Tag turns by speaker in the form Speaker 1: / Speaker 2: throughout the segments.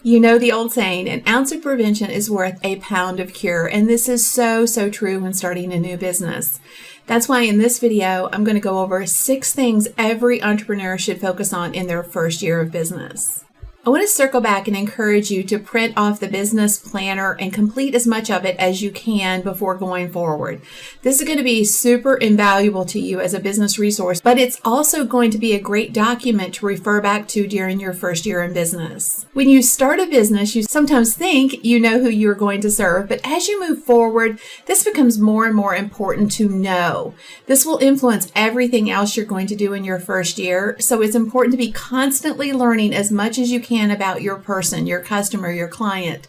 Speaker 1: You know the old saying, an ounce of prevention is worth a pound of cure. And this is so true when starting a new business. That's why in this video, I'm going to go over 6 things every entrepreneur should focus on in their first year of business. I want to circle back and encourage you to print off the business planner and complete as much of it as you can before going forward. This is going to be super invaluable to you as a business resource, but it's also going to be a great document to refer back to during your first year in business. When you start a business, you sometimes think you know who you're going to serve, but as you move forward, this becomes more and more important to know. This will influence everything else you're going to do in your first year, so it's important to be constantly learning as much as you can about your person, your customer, your client.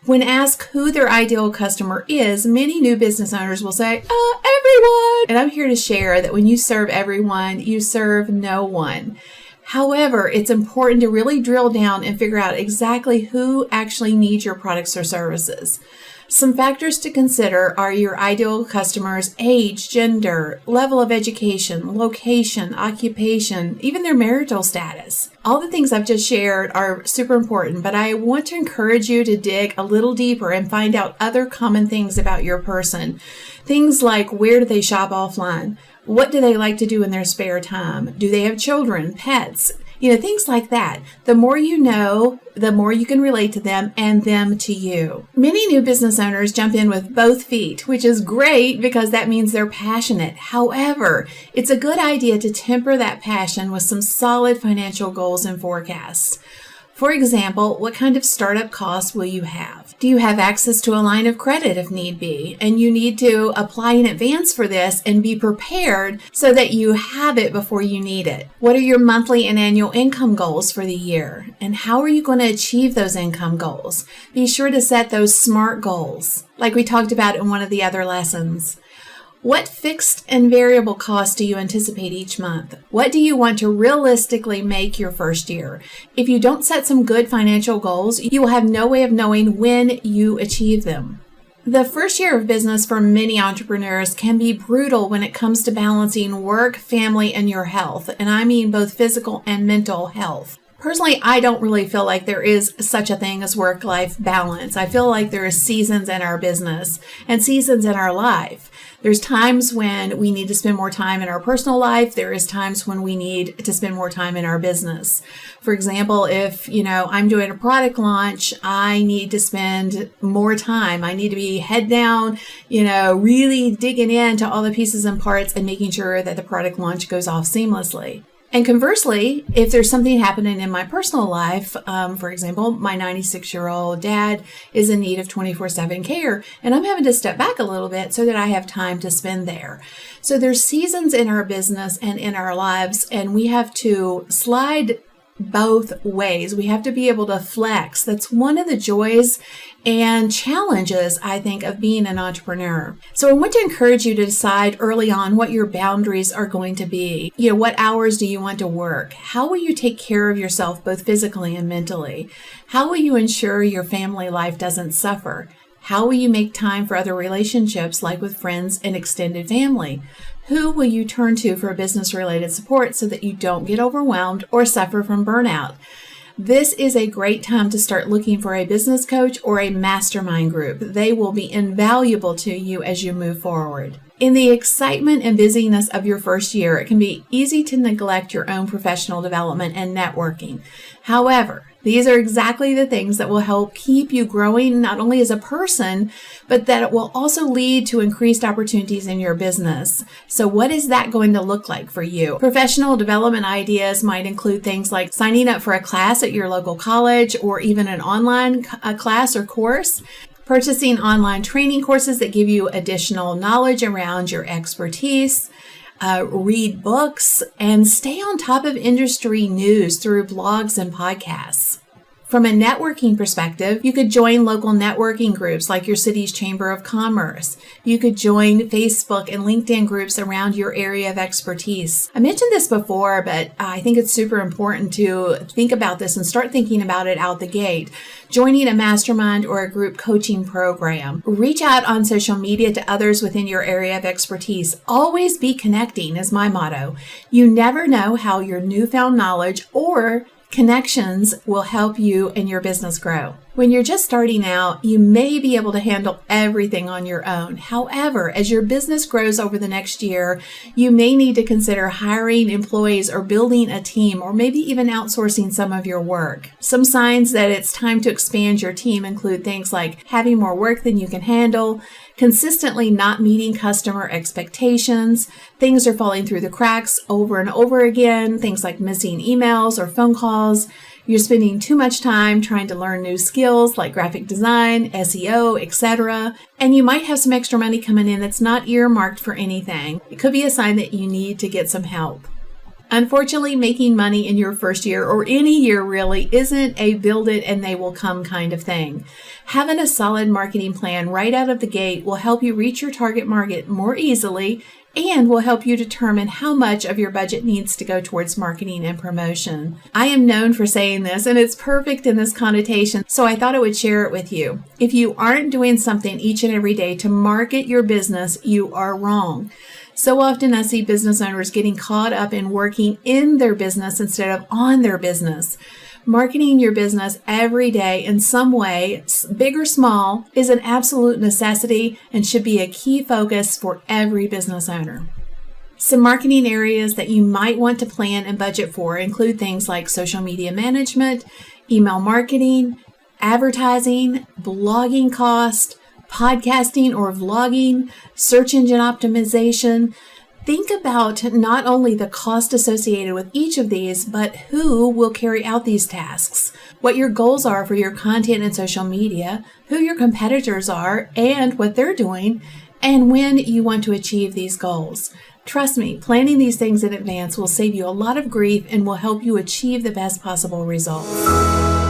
Speaker 1: When asked who their ideal customer is, many new business owners will say, everyone. And I'm here to share that when you serve everyone, you serve no one. However, it's important to really drill down and figure out exactly who actually needs your products or services. Some factors to consider are your ideal customer's age, gender, level of education, location, occupation, even their marital status. All the things I've just shared are super important, but I want to encourage you to dig a little deeper and find out other common things about your person. Things like, where do they shop offline? What do they like to do in their spare time? Do they have children, pets? Things like that. The more you know, the more you can relate to them and them to you. Many new business owners jump in with both feet, which is great because that means they're passionate. However, it's a good idea to temper that passion with some solid financial goals and forecasts. For example, what kind of startup costs will you have? Do you have access to a line of credit if need be? And you need to apply in advance for this and be prepared so that you have it before you need it. What are your monthly and annual income goals for the year? And how are you going to achieve those income goals? Be sure to set those SMART goals, like we talked about in one of the other lessons. What fixed and variable costs do you anticipate each month? What do you want to realistically make your first year? If you don't set some good financial goals, you will have no way of knowing when you achieve them. The first year of business for many entrepreneurs can be brutal when it comes to balancing work, family, and your health. And I mean both physical and mental health. Personally, I don't really feel like there is such a thing as work-life balance. I feel like there are seasons in our business and seasons in our life. There's times when we need to spend more time in our personal life. There is times when we need to spend more time in our business. For example, if, I'm doing a product launch, I need to spend more time. I need to be head down, really digging into all the pieces and parts and making sure that the product launch goes off seamlessly. And conversely, if there's something happening in my personal life, for example, my 96-year-old dad is in need of 24/7 care, and I'm having to step back a little bit so that I have time to spend there. So there's seasons in our business and in our lives, and we have to slide both ways. We have to be able to flex. That's one of the joys and challenges, I think, of being an entrepreneur. So I want to encourage you to decide early on what your boundaries are going to be. What hours do you want to work? How will you take care of yourself both physically and mentally? How will you ensure your family life doesn't suffer? How will you make time for other relationships like with friends and extended family? Who will you turn to for business-related support so that you don't get overwhelmed or suffer from burnout? This is a great time to start looking for a business coach or a mastermind group. They will be invaluable to you as you move forward. In the excitement and busyness of your first year, it can be easy to neglect your own professional development and networking. However, these are exactly the things that will help keep you growing not only as a person, but that it will also lead to increased opportunities in your business. So what is that going to look like for you? Professional development ideas might include things like signing up for a class at your local college or even an online class or course, purchasing online training courses that give you additional knowledge around your expertise, read books, and stay on top of industry news through blogs and podcasts. From a networking perspective, you could join local networking groups like your city's Chamber of Commerce. You could join Facebook and LinkedIn groups around your area of expertise. I mentioned this before, but I think it's super important to think about this and start thinking about it out the gate. Joining a mastermind or a group coaching program. Reach out on social media to others within your area of expertise. Always be connecting is my motto. You never know how your newfound knowledge or Connections will help you and your business grow. When you're just starting out, you may be able to handle everything on your own. However, as your business grows over the next year, you may need to consider hiring employees or building a team, or maybe even outsourcing some of your work. Some signs that it's time to expand your team include things like having more work than you can handle, consistently not meeting customer expectations, things are falling through the cracks over and over again, things like missing emails or phone calls. You're spending too much time trying to learn new skills like graphic design, SEO, etc. And you might have some extra money coming in that's not earmarked for anything. It could be a sign that you need to get some help. Unfortunately, making money in your first year, or any year really, isn't a build it and they will come kind of thing. Having a solid marketing plan right out of the gate will help you reach your target market more easily and will help you determine how much of your budget needs to go towards marketing and promotion. I am known for saying this, and it's perfect in this connotation, so I thought I would share it with you. If you aren't doing something each and every day to market your business, you are wrong. So often I see business owners getting caught up in working in their business instead of on their business. Marketing your business every day in some way, big or small, is an absolute necessity and should be a key focus for every business owner. Some marketing areas that you might want to plan and budget for include things like social media management, email marketing, advertising, blogging cost, podcasting or vlogging, search engine optimization. Think about not only the cost associated with each of these, but who will carry out these tasks, what your goals are for your content and social media, who your competitors are and what they're doing, and when you want to achieve these goals. Trust me, planning these things in advance will save you a lot of grief and will help you achieve the best possible results.